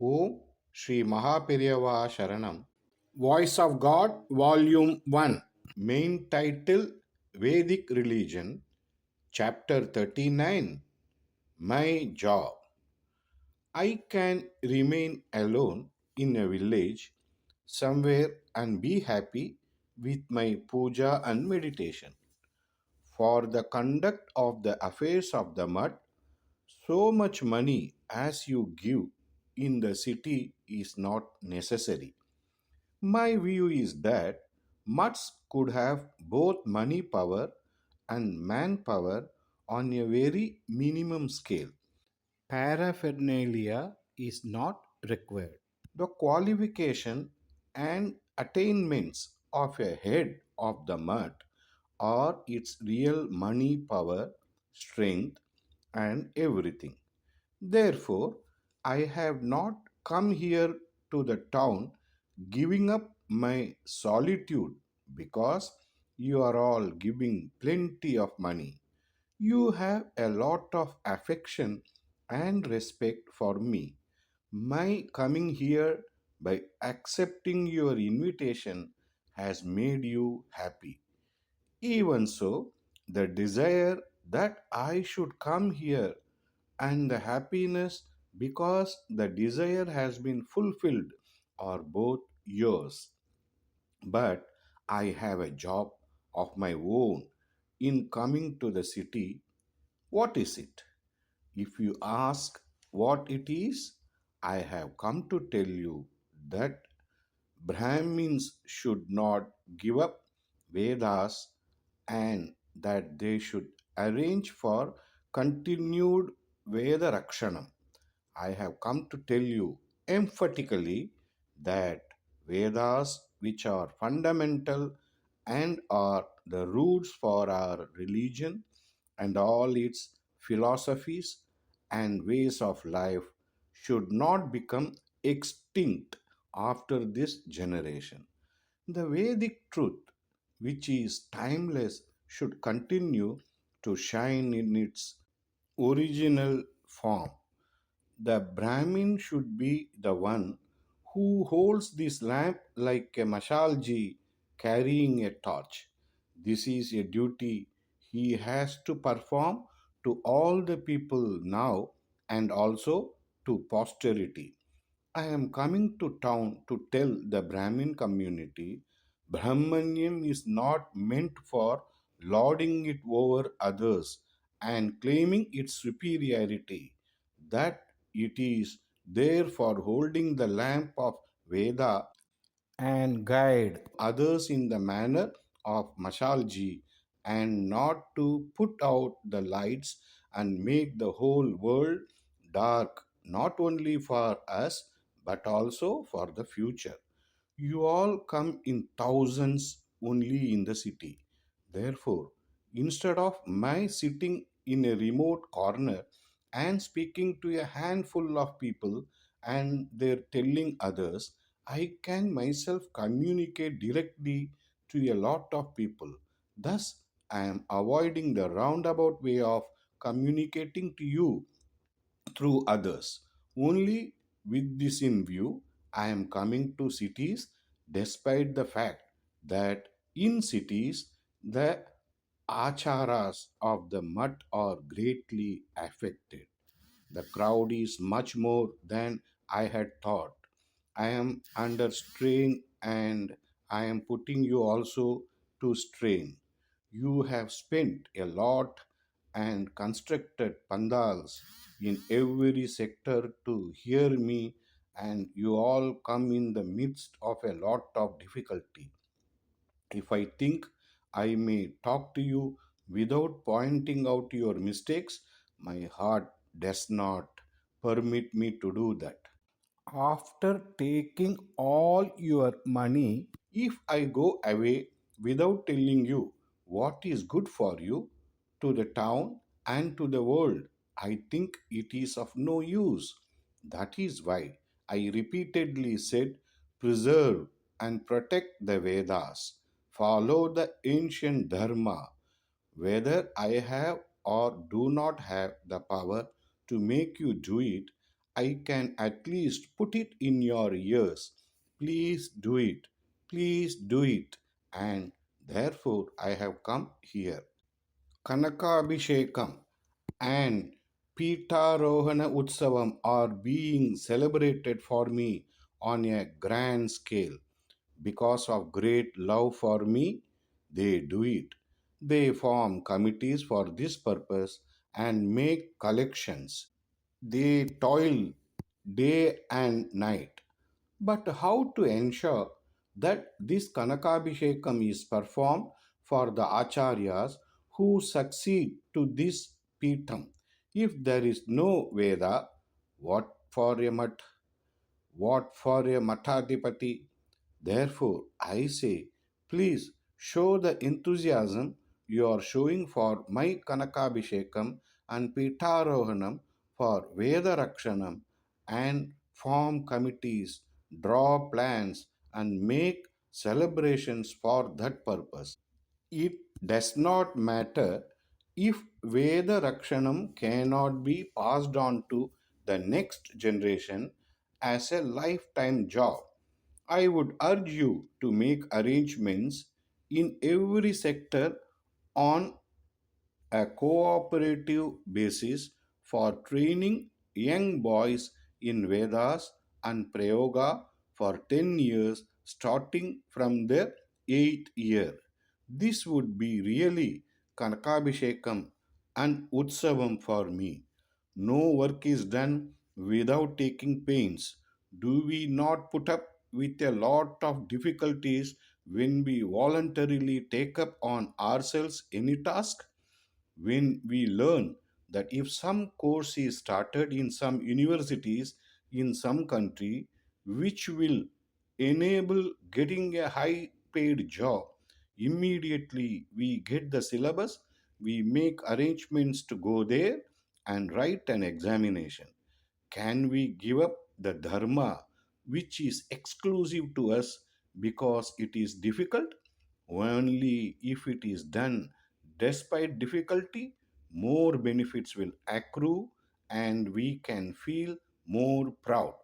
Om Sri Mahaperiyava Sharanam. Voice of God, Volume 1. Main title Vedic Religion, Chapter 39. My Job. I can remain alone in a village somewhere and be happy with my puja and meditation. For the conduct of the affairs of the mud, so much money as you give in the city is not necessary. My view is that mutts could have both money power and manpower on a very minimum scale. Paraphernalia is not required. The qualification and attainments of a head of the mud are its real money power, strength, and everything. Therefore, I have not come here to the town giving up my solitude because you are all giving plenty of money. You have a lot of affection and respect for me. My coming here by accepting your invitation has made you happy. Even so, the desire that I should come here and the happiness because the desire has been fulfilled are both yours. But I have a job of my own in coming to the city. What is it? If you ask what it is, I have come to tell you that Brahmins should not give up Vedas and that they should arrange for continued Veda Rakshanam. I have come to tell you emphatically that Vedas, which are fundamental and are the roots for our religion and all its philosophies and ways of life, should not become extinct after this generation. The Vedic truth, which is timeless, should continue to shine in its original form. The Brahmin should be the one who holds this lamp like a mashalji carrying a torch. This is a duty he has to perform to all the people now and also to posterity. I am coming to town to tell the Brahmin community Brahmanyam is not meant for lording it over others and claiming its superiority, that it is there for holding the lamp of Veda and guide others in the manner of Mashalji and not to put out the lights and make the whole world dark, not only for us but also for the future. You all come in thousands only in the city. Therefore, instead of my sitting in a remote corner and speaking to a handful of people and they're telling others, I can myself communicate directly to a lot of people. Thus, I am avoiding the roundabout way of communicating to you through others. Only with this in view, I am coming to cities despite the fact that in cities the acharas of the mutt are greatly affected. The crowd is much more than I had thought. I am under strain and I am putting you also to strain. You have spent a lot and constructed pandals in every sector to hear me, and you all come in the midst of a lot of difficulty. If I think I may talk to you without pointing out your mistakes, my heart does not permit me to do that. After taking all your money, if I go away without telling you what is good for you, to the town and to the world, I think it is of no use. That is why I repeatedly said, preserve and protect the Vedas, follow the ancient Dharma, whether I have or do not have the power to make you do it. I can at least put it in your ears. Please do it. Please do it. And therefore I have come here. Kanakabhishekam and Pitarohana Utsavam are being celebrated for me on a grand scale. Because of great love for me, they do it. They form committees for this purpose and make collections. They toil day and night. But how to ensure that this Kanakabhishekam is performed for the acharyas who succeed to this Peetham? If there is no Veda, what for a mat? What for a Matadipati? Therefore, I say, please show the enthusiasm you are showing for my Kanakabhishekam and Pitarohanam for Veda Rakshanam and form committees, draw plans, and make celebrations for that purpose. It does not matter if Veda Rakshanam cannot be passed on to the next generation as a lifetime job. I would urge you to make arrangements in every sector on a cooperative basis for training young boys in Vedas and Prayoga for 10 years starting from their 8th year. This would be really Kanakabhishekam and Utsavam for me. No work is done without taking pains. Do we not put up with a lot of difficulties when we voluntarily take up on ourselves any task? When we learn that if some course is started in some universities in some country which will enable getting a high paid job, immediately we get the syllabus, we make arrangements to go there and write an examination. Can we give up the dharma which is exclusive to us because it is difficult? Only if it is done despite difficulty, more benefits will accrue and we can feel more proud.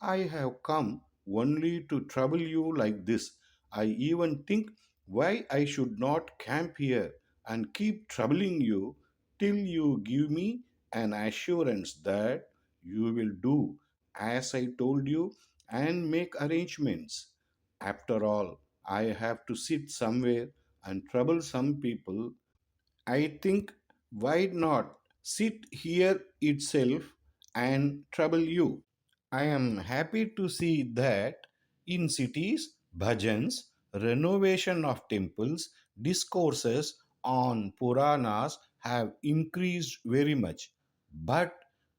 I have come only to trouble you like this. I even think why I should not camp here and keep troubling you till you give me an assurance that you will do as I told you and make arrangements. After all, I have to sit somewhere and trouble some people. I think why not sit here itself and trouble you? I am happy to see that in cities, bhajans, renovation of temples, discourses on Puranas have increased very much. But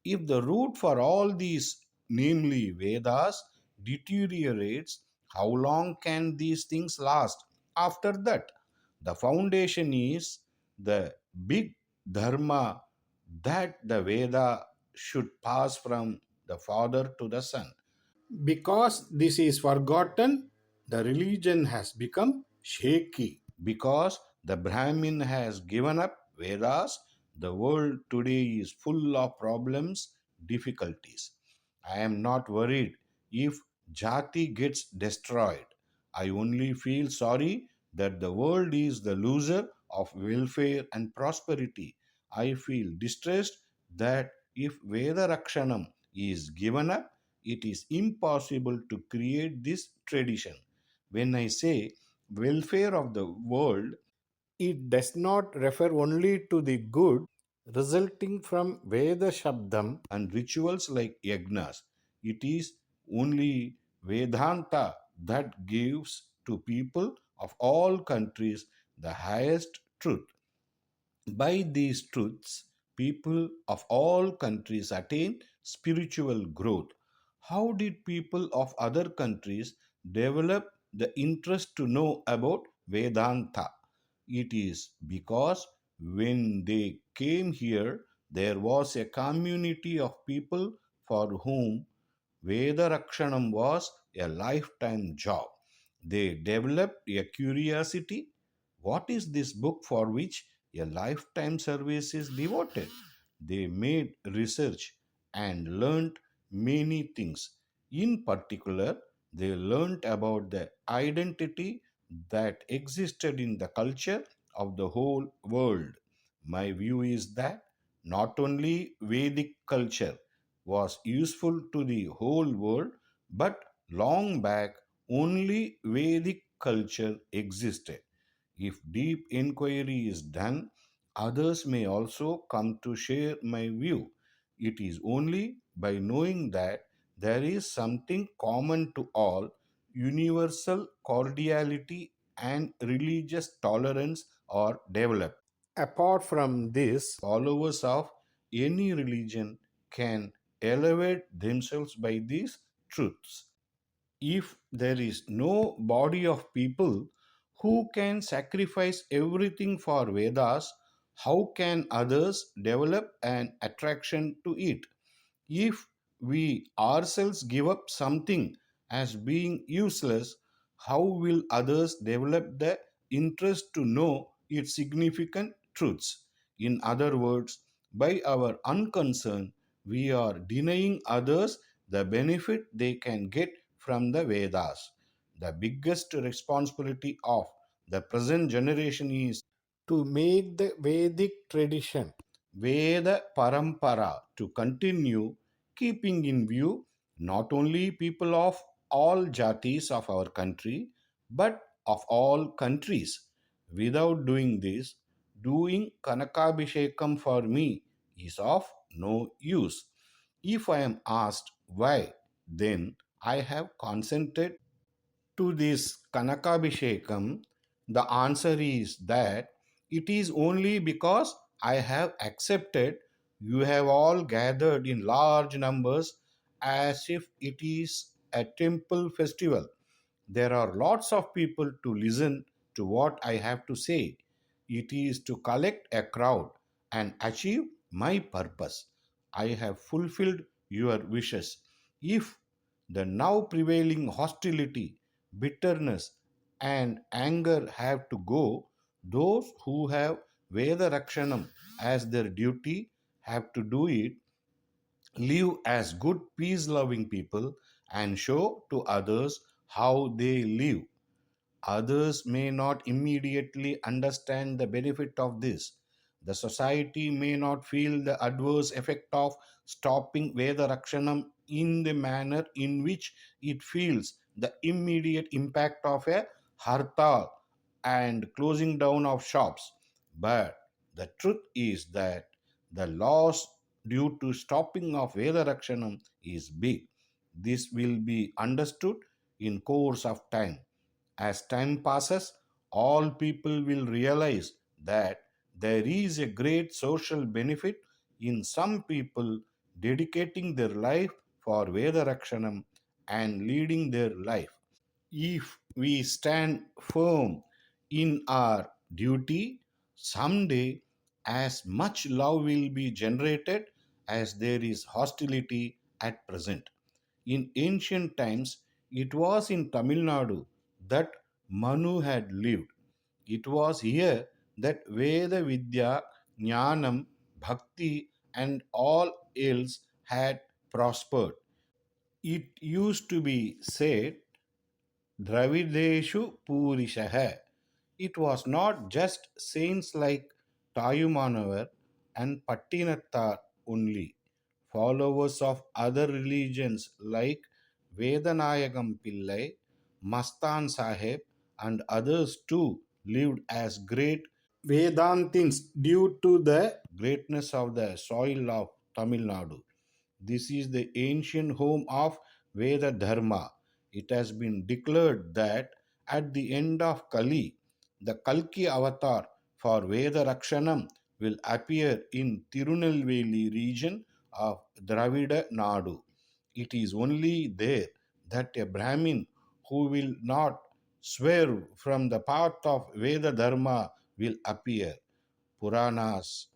if the root for all these, namely Vedas, deteriorates, how long can these things last? After that, the foundation is the big dharma that the Veda should pass from the father to the son. Because this is forgotten, the religion has become shaky. Because the Brahmin has given up Vedas, the world today is full of problems, difficulties. I am not worried if Jati gets destroyed. I only feel sorry that the world is the loser of welfare and prosperity. I feel distressed that if Veda Rakshanam is given up, it is impossible to create this tradition. When I say welfare of the world, it does not refer only to the good resulting from Veda Shabdam and rituals like yagnas. It is only Vedanta that gives to people of all countries the highest truth. By these truths, people of all countries attain spiritual growth. How did people of other countries develop the interest to know about Vedanta? It is because when they came here, there was a community of people for whom Vedarakshanam was a lifetime job. They developed a curiosity. What is this book for which a lifetime service is devoted? They made research and learned many things. In particular, they learnt about the identity that existed in the culture of the whole world. My view is that not only Vedic culture was useful to the whole world, but long back only Vedic culture existed. If deep inquiry is done, others may also come to share my view. It is only by knowing that there is something common to all, universal cordiality and religious tolerance are developed. Apart from this, followers of any religion can elevate themselves by these truths. If there is no body of people who can sacrifice everything for Vedas, how can others develop an attraction to it? If we ourselves give up something as being useless, how will others develop the interest to know its significant truths? In other words, by our unconcern, we are denying others the benefit they can get from the Vedas. The biggest responsibility of the present generation is to make the Vedic tradition, Veda Parampara, to continue, keeping in view not only people of all jatis of our country, but of all countries. Without doing this, doing Kanakabhishekam for me is of no use. If I am asked why, then I have consented to this Kanakabhishekam, the answer is that it is only because I have accepted you have all gathered in large numbers as if it is a temple festival. There are lots of people to listen to what I have to say. It is to collect a crowd and achieve my purpose. I have fulfilled your wishes. If the now prevailing hostility, bitterness, and anger have to go, those who have Veda Rakshanam as their duty have to do it, live as good peace loving people, and show to others how they live. Others may not immediately understand the benefit of this. The society may not feel the adverse effect of stopping Veda Rakshanam in the manner in which it feels the immediate impact of a hartal and closing down of shops. But the truth is that the loss due to stopping of Veda Rakshanam is big. This will be understood in course of time. As time passes, all people will realize that there is a great social benefit in some people dedicating their life for Veda Rakshanam and leading their life. If we stand firm in our duty, someday as much love will be generated as there is hostility at present. In ancient times, it was in Tamil Nadu that Manu had lived. It was here that Veda Vidya, Jnanam, Bhakti, and all else had prospered. It used to be said, Dravideshu Purishaha. It was not just saints like Tayumanavar and Pattinattar only. Followers of other religions like Vedanayagam Pillai, Mastan Sahib, and others too lived as great Vedantins due to the greatness of the soil of Tamil Nadu. This is the ancient home of Veda Dharma. It has been declared that at the end of Kali, the Kalki avatar for Veda Rakshanam will appear in Tirunelveli region of Dravida Nadu. It is only there that a Brahmin who will not swerve from the path of Veda Dharma will appear. Puranas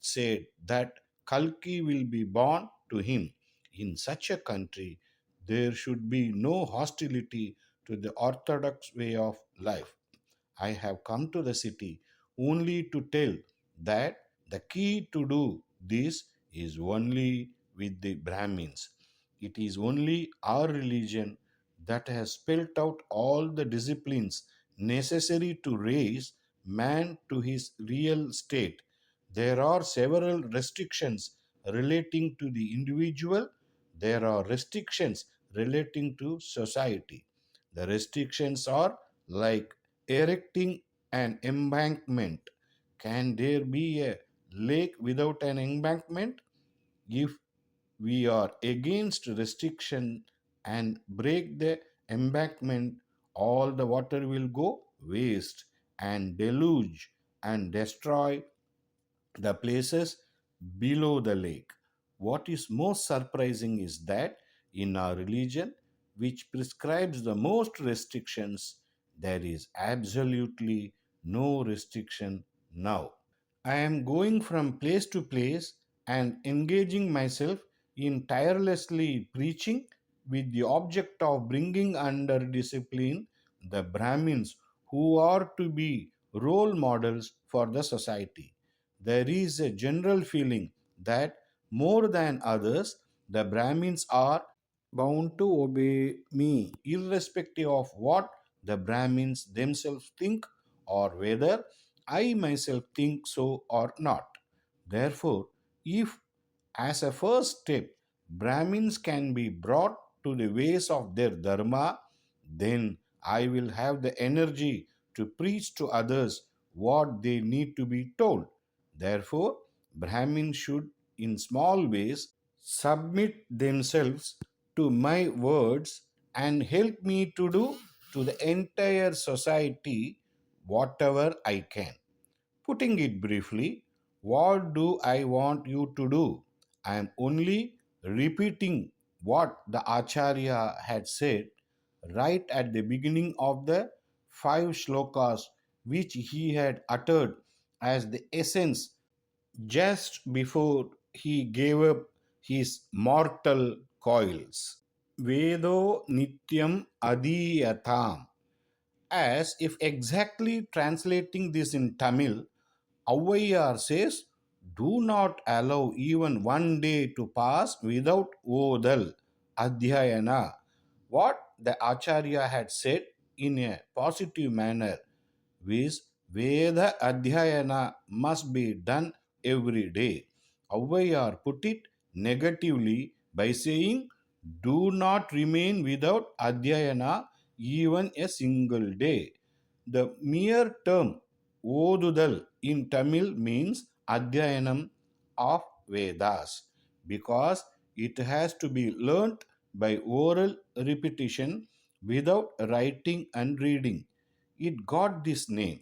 said that Kalki will be born to him. In such a country, there should be no hostility to the orthodox way of life. I have come to the city only to tell that the key to do this is only with the Brahmins. It is only our religion that has spelt out all the disciplines necessary to raise man to his real state. There are several restrictions relating to the individual, there are restrictions relating to society. The restrictions are like erecting an embankment. Can there be a lake without an embankment? If we are against restriction and break the embankment, all the water will go waste and deluge and destroy the places below the lake. What is most surprising is that in our religion, which prescribes the most restrictions, there is absolutely no restriction now. I am going from place to place and engaging myself in tirelessly preaching with the object of bringing under discipline the Brahmins who are to be role models for the society. There is a general feeling that more than others, the Brahmins are bound to obey me, irrespective of what the Brahmins themselves think or whether I myself think so or not. Therefore, if as a first step Brahmins can be brought to the ways of their dharma, then I will have the energy to preach to others what they need to be told. Therefore, Brahmins should, in small ways, submit themselves to my words and help me to do to the entire society whatever I can. Putting it briefly, what do I want you to do? I am only repeating what the Acharya had said right at the beginning of the five shlokas which he had uttered as the essence just before he gave up his mortal coils. Vedo nityam adiyatam. As if exactly translating this in Tamil, Auvayar says, do not allow even one day to pass without Odal, Adhyayana. What the Acharya had said in a positive manner is Veda Adhyayana must be done every day. Auvayar put it negatively by saying, do not remain without Adhyayana even a single day. The mere term Odudal in Tamil means Adhyayanam of Vedas because it has to be learnt by oral repetition without writing and reading. It got this name.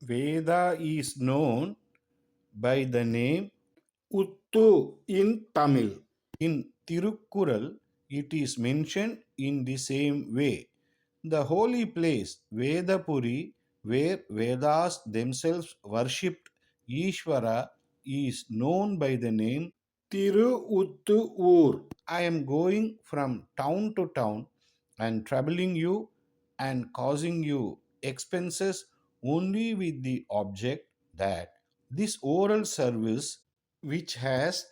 Veda is known by the name Uttu in Tamil. In Tirukkural, it is mentioned in the same way. The holy place, Vedapuri, where Vedas themselves worshipped Ishvara, is known by the name Tiruttur. I am going from town to town and troubling you and causing you expenses only with the object that this oral service, which has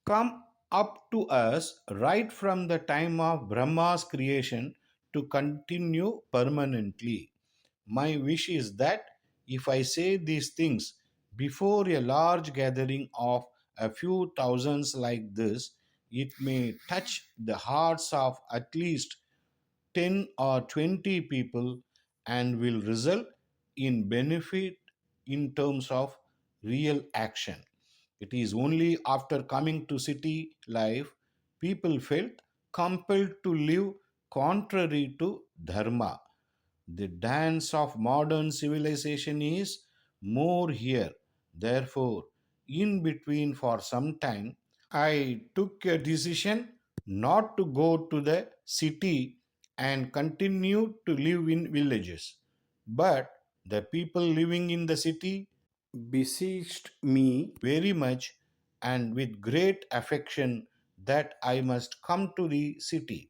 come up to us right from the time of Brahma's creation, to continue permanently. My wish is that if I say these things before a large gathering of a few thousands like this, it may touch the hearts of at least 10 or 20 people and will result in benefit in terms of real action. It is only after coming to city life people felt compelled to live contrary to dharma. The dance of modern civilization is more here. Therefore, in between for some time, I took a decision not to go to the city and continue to live in villages. But the people living in the city besieged me very much and with great affection that I must come to the city.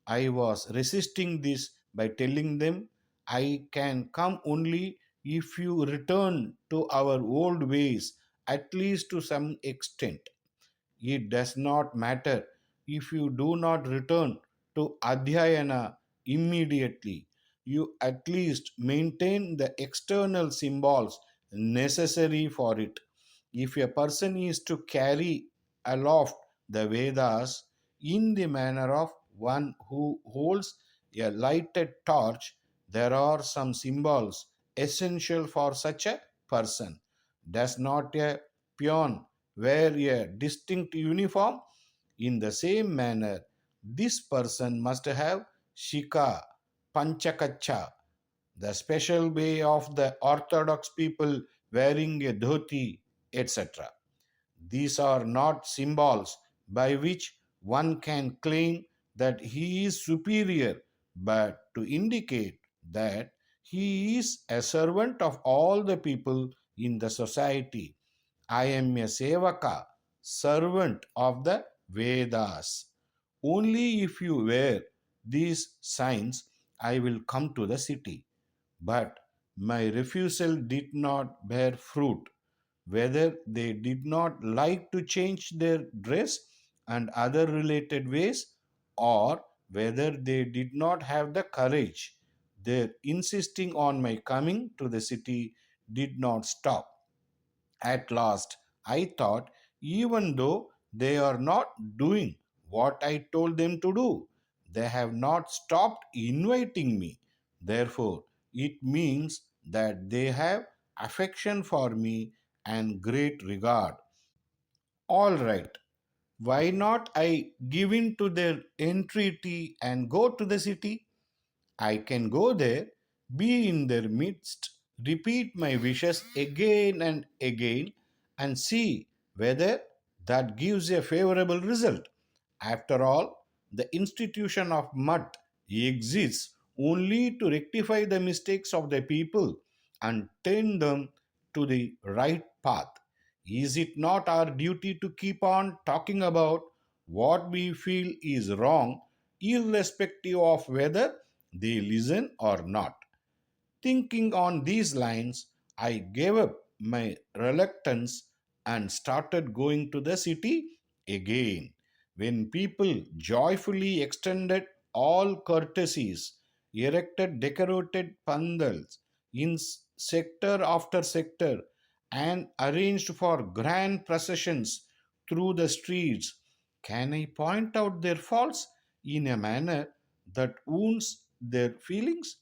I was resisting this by telling them, I can come only if you return to our old ways, at least to some extent. It does not matter if you do not return to Adhyayana immediately, you at least maintain the external symbols necessary for it. If a person is to carry aloft the Vedas in the manner of one who holds a lighted torch, there are some symbols essential for such a person. Does not a peon wear a distinct uniform? In the same manner, this person must have shika, panchakacha, the special way of the orthodox people wearing a dhoti, etc. These are not symbols by which one can claim that he is superior, but to indicate that he is a servant of all the people in the society. I am a sevaka, servant of the Vedas. Only if you wear these signs, I will come to the city. But my refusal did not bear fruit. Whether they did not like to change their dress and other related ways, or whether they did not have the courage, their insisting on my coming to the city did not stop. At last, I thought, even though they are not doing what I told them to do, they have not stopped inviting me. Therefore, it means that they have affection for me and great regard. All right, why not I give in to their entreaty and go to the city? I can go there, be in their midst, repeat my wishes again and again, and see whether that gives a favorable result. After all, the institution of mud exists only to rectify the mistakes of the people and turn them to the right path. Is it not our duty to keep on talking about what we feel is wrong, irrespective of whether they listen or not? Thinking on these lines, I gave up my reluctance and started going to the city again. When people joyfully extended all courtesies, erected decorated pandals in sector after sector, and arranged for grand processions through the streets, can I point out their faults in a manner that wounds their feelings?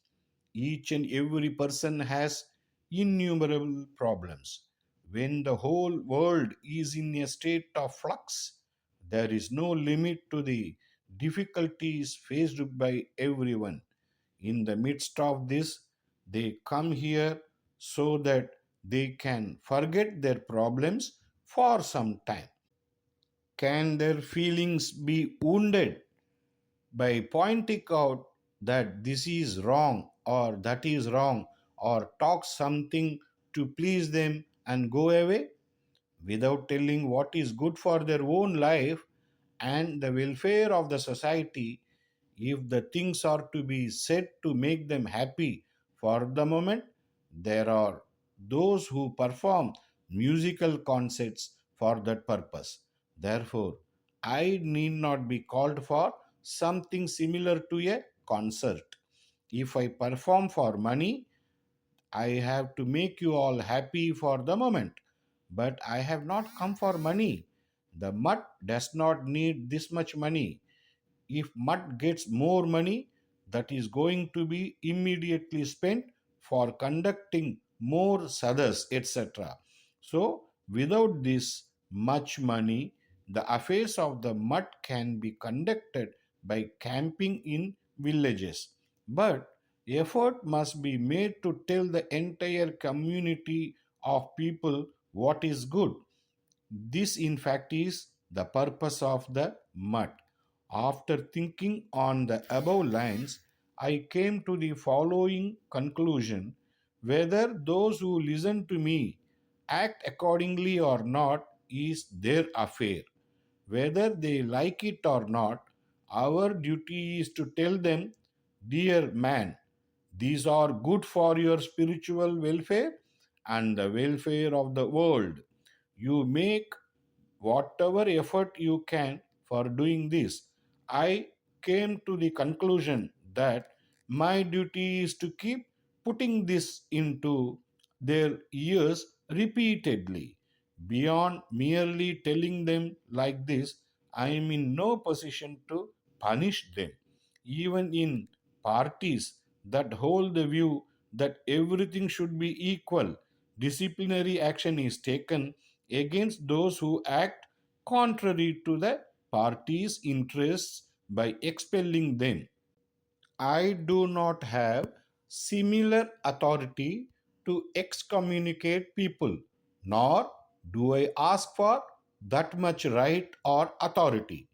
Each and every person has innumerable problems. When the whole world is in a state of flux, there is no limit to the difficulties faced by everyone. In the midst of this, they come here so that they can forget their problems for some time. Can their feelings be wounded by pointing out that this is wrong or that is wrong, or talk something to please them and go away without telling what is good for their own life and the welfare of the society? If the things are to be said to make them happy for the moment, there are those who perform musical concerts for that purpose. Therefore, I need not be called for something similar to a concert. If I perform for money, I have to make you all happy for the moment. But I have not come for money. The mutt does not need this much money. If mud gets more money, that is going to be immediately spent for conducting more sadhas, etc. So, without this much money, the affairs of the mud can be conducted by camping in villages. But effort must be made to tell the entire community of people what is good. This, in fact, is the purpose of the mud. After thinking on the above lines, I came to the following conclusion: whether those who listen to me act accordingly or not is their affair. Whether they like it or not, our duty is to tell them, dear man, these are good for your spiritual welfare and the welfare of the world. You make whatever effort you can for doing this. I came to the conclusion that my duty is to keep putting this into their ears repeatedly. Beyond merely telling them like this, I am in no position to punish them. Even in parties that hold the view that everything should be equal, disciplinary action is taken against those who act contrary to the party's interests by expelling them. I do not have similar authority to excommunicate people, nor do I ask for that much right or authority.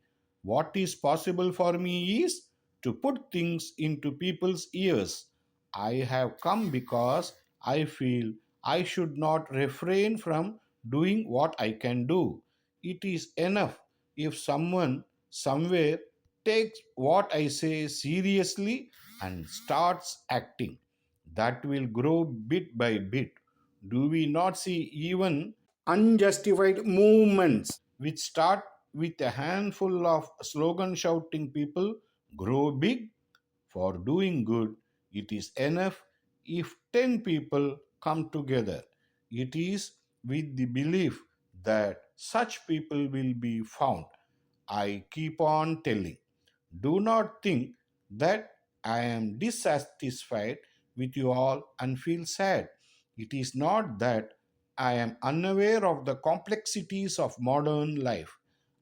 What is possible for me is to put things into people's ears. I have come because I feel I should not refrain from doing what I can do. It is enough if someone somewhere takes what I say seriously and starts acting. That will grow bit by bit. Do we not see even unjustified movements which start with a handful of slogan shouting people grow big? For doing good, it is enough if 10 people come together. It is with the belief that such people will be found. I keep on telling. Do not think that I am dissatisfied with you all and feel sad. It is not that I am unaware of the complexities of modern life.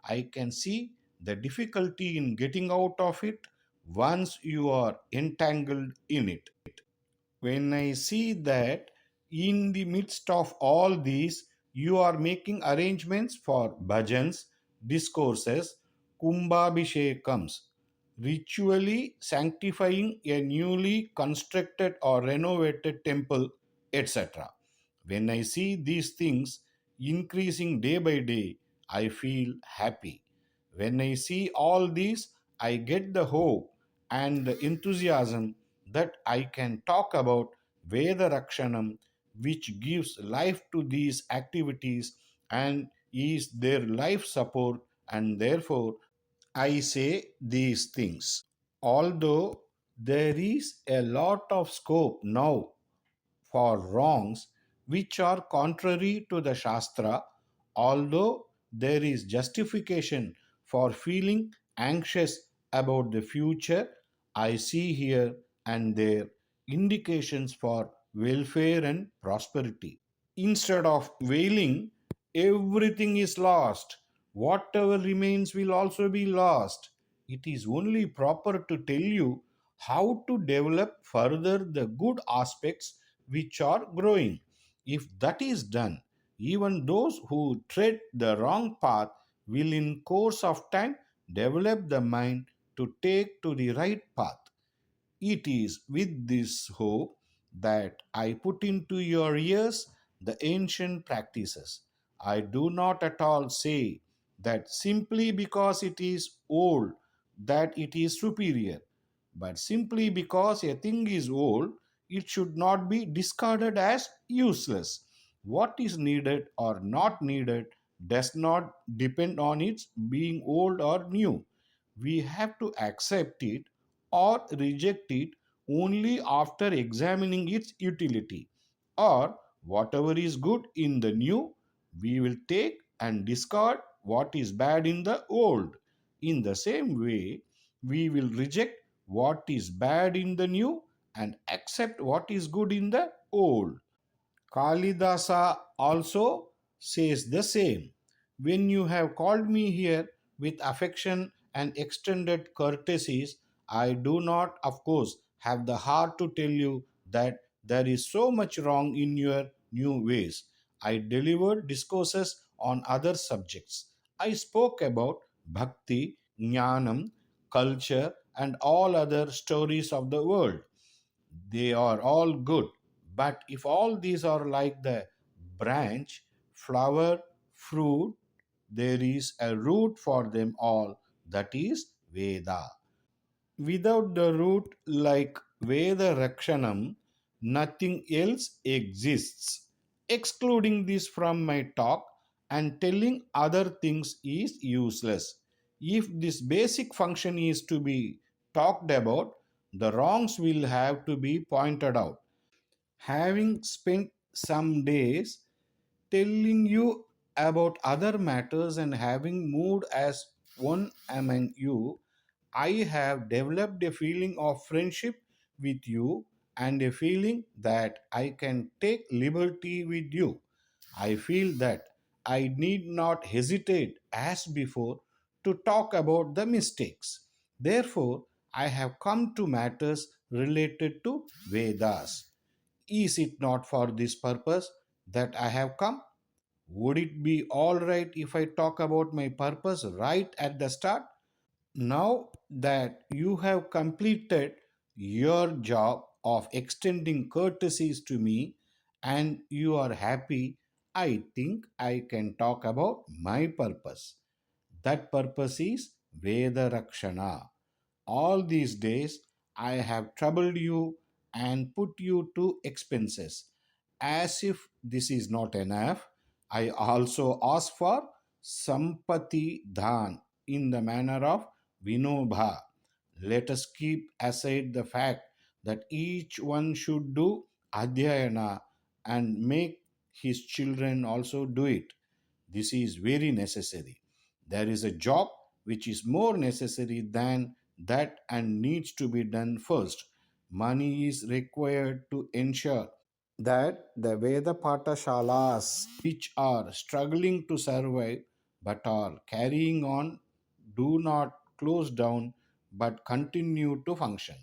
I can see the difficulty in getting out of it once you are entangled in it. When I see that in the midst of all these, you are making arrangements for bhajans, discourses, kumbhabhishekams, ritually sanctifying a newly constructed or renovated temple, etc. When I see these things increasing day by day, I feel happy. When I see all these, I get the hope and the enthusiasm that I can talk about Veda Rakshanam, which gives life to these activities and is their life support, and therefore I say these things. Although there is a lot of scope now for wrongs which are contrary to the Shastra, although there is justification for feeling anxious about the future, I see here and there indications for welfare and prosperity. Instead of wailing, everything is lost, whatever remains will also be lost. It is only proper to tell you how to develop further the good aspects which are growing. If that is done, even those who tread the wrong path will in course of time develop the mind to take to the right path. It is with this hope that I put into your ears the ancient practices. I do not at all say that simply because it is old that it is superior, but simply because a thing is old, it should not be discarded as useless. What is needed or not needed does not depend on its being old or new. We have to accept it or reject it only after examining its utility. Or whatever is good in the new, we will take and discard what is bad in the old. In the same way, we will reject what is bad in the new and accept what is good in the old. Kalidasa also says the same. When you have called me here with affection and extended courtesies, I do not, of course, have the heart to tell you that there is so much wrong in your new ways. I delivered discourses on other subjects. I spoke about bhakti, jnanam, culture, and all other stories of the world. They are all good. But if all these are like the branch, flower, fruit, there is a root for them all, that is Veda. Without the root like Veda Rakshanam, nothing else exists. Excluding this from my talk and telling other things is useless. If this basic function is to be talked about, the wrongs will have to be pointed out. Having spent some days telling you about other matters and having moved as one among you, I have developed a feeling of friendship with you and a feeling that I can take liberty with you. I feel that I need not hesitate as before to talk about the mistakes. Therefore, I have come to matters related to Vedas. Is it not for this purpose that I have come? Would it be all right if I talk about my purpose right at the start? Now that you have completed your job of extending courtesies to me and you are happy, I think I can talk about my purpose. That purpose is Veda Rakshana. All these days I have troubled you and put you to expenses. As if this is not enough, I also ask for Sampati Dhan in the manner of Vinobha. Let us keep aside the fact that each one should do Adhyayana and make his children also do it. This is very necessary. There is a job which is more necessary than that and needs to be done first. Money is required to ensure that the Veda Patashalas, which are struggling to survive but are carrying on, do not close down but continue to function.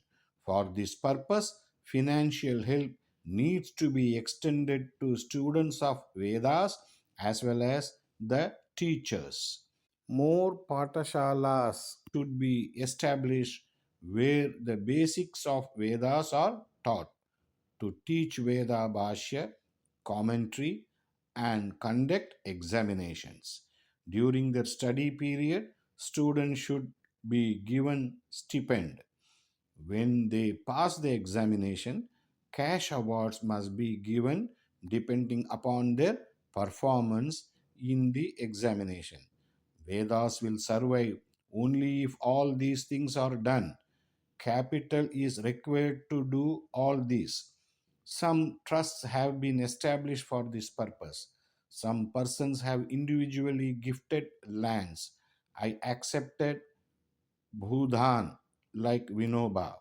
For this purpose, financial help needs to be extended to students of Vedas as well as the teachers. More patashalas should be established where the basics of Vedas are taught to teach Veda Bhashya, commentary, and conduct examinations. During their study period, students should be given stipend. When they pass the examination, cash awards must be given depending upon their performance in the examination. Vedas will survive only if all these things are done. Capital is required to do all this. Some trusts have been established for this purpose. Some persons have individually gifted lands. I accepted Bhudhan like Vinoba.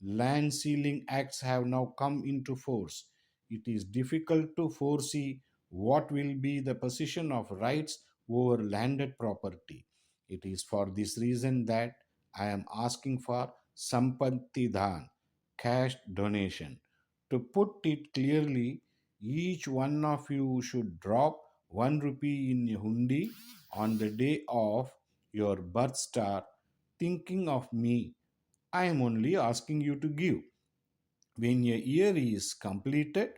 Land sealing acts have now come into force. It is difficult to foresee what will be the position of rights over landed property. It is for this reason that I am asking for Sampatti Dhan, cash donation. To put it clearly, each one of you should drop 1 rupee in a hundi on the day of your birth star, thinking of me. I am only asking you to give. When a year is completed,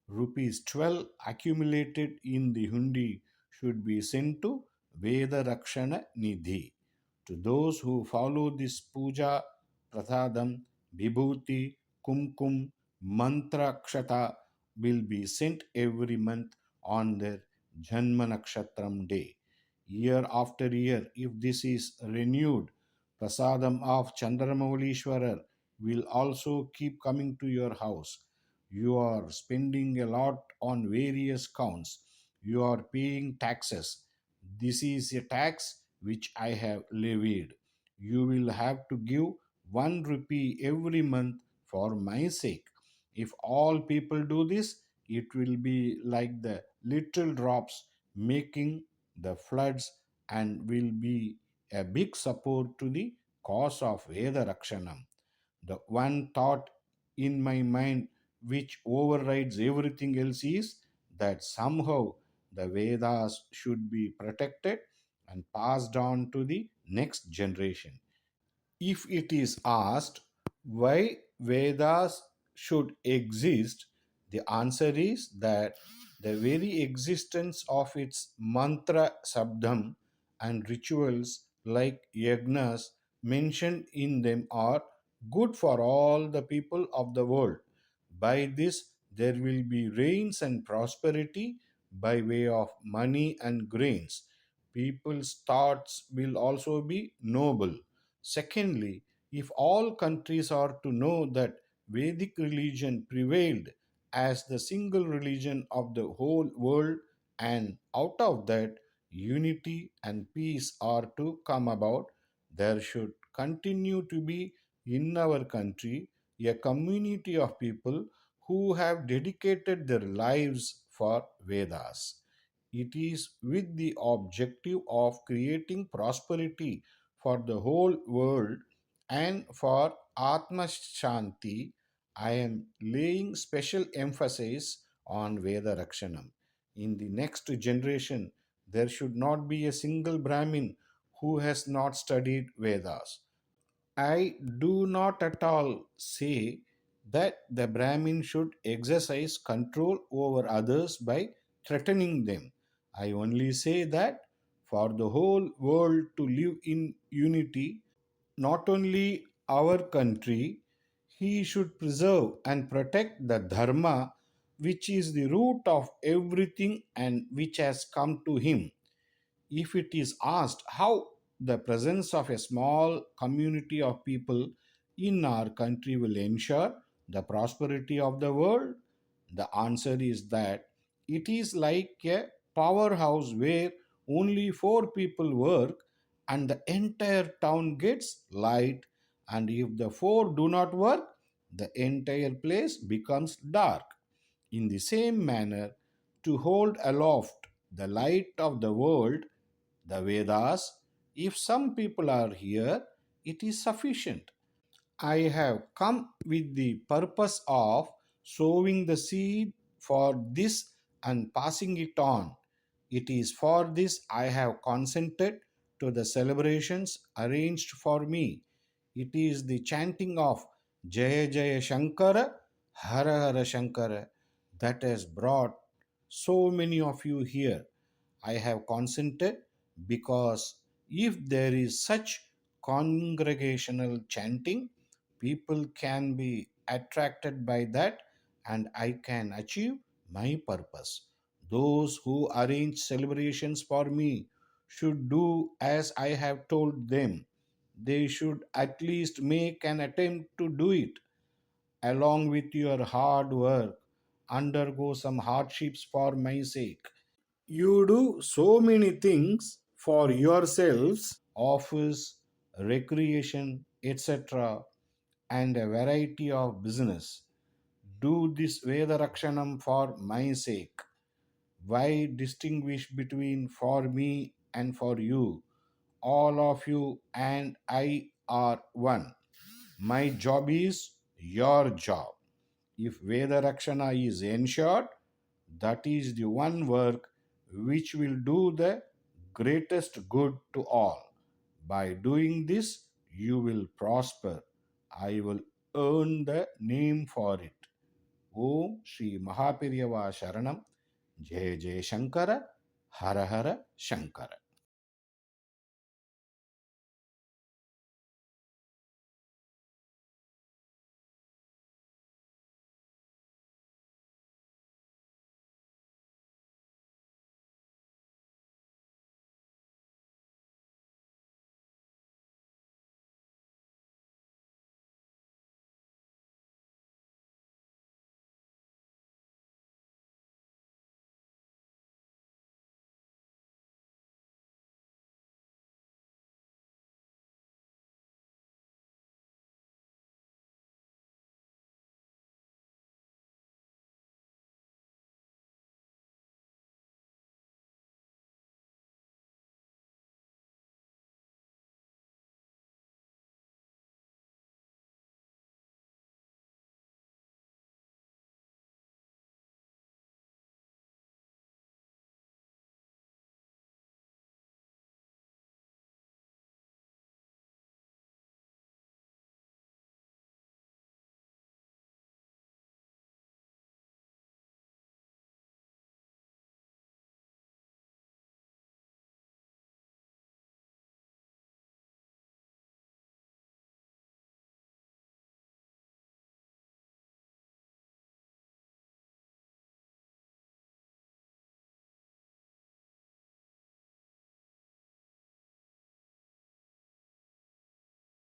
rupees 12 accumulated in the hundi should be sent to Veda Rakshana Nidhi. To those who follow this puja, prasadam, vibhuti, kumkum, mantra kshata will be sent every month on their Janma Nakshatram day. Year after year, if this is renewed, prasadam of Chandramaulishwarar will also keep coming to your house. You are spending a lot on various counts. You are paying taxes. This is a tax which I have levied. You will have to give 1 rupee every month for my sake. If all people do this, it will be like the little drops making the floods and will be a big support to the cause of Veda Rakshanam. The one thought in my mind which overrides everything else is that somehow the Vedas should be protected and passed on to the next generation. If it is asked why Vedas should exist, the answer is that the very existence of its mantra sabdam and rituals like yagnas mentioned in them are good for all the people of the world. By this, there will be rains and prosperity by way of money and grains. people's thoughts will also be noble. Secondly, if all countries are to know that Vedic religion prevailed as the single religion of the whole world, and out of that unity and peace are to come about, there should continue to be in our country a community of people who have dedicated their lives for Vedas. It is with the objective of creating prosperity for the whole world and for Atma Shanti. I am laying special emphasis on Veda Rakshanam. In the next generation, there should not be a single Brahmin who has not studied Vedas. I do not at all say that the Brahmin should exercise control over others by threatening them. I only say that for the whole world to live in unity, not only our country, he should preserve and protect the Dharma, which is the root of everything and which has come to him. If it is asked how the presence of a small community of people in our country will ensure the prosperity of the world, the answer is that it is like a powerhouse where only four people work and the entire town gets light, and if the four do not work, the entire place becomes dark. In the same manner, to hold aloft the light of the world, the Vedas, if some people are here, it is sufficient. I have come with the purpose of sowing the seed for this and passing it on. It is for this I have consented to the celebrations arranged for me. It is the chanting of Jaya Jaya Shankara, Hara Hara Shankara that has brought so many of you here. I have consented because if there is such congregational chanting, people can be attracted by that and I can achieve my purpose. Those who arrange celebrations for me should do as I have told them. They should at least make an attempt to do it. Along with your hard work, undergo some hardships for my sake. You do so many things for yourselves, office, recreation, etc., and a variety of business. Do this Veda Rakshanam for my sake. Why distinguish between for me and for you? All of you and I are one. My job is your job. If Veda Rakshana is ensured, that is the one work which will do the greatest good to all. By doing this, you will prosper. I will earn the name for it. Om Sri Mahaperiyava Sharanam. Jai Jai Shankara. Hara Hara Shankara.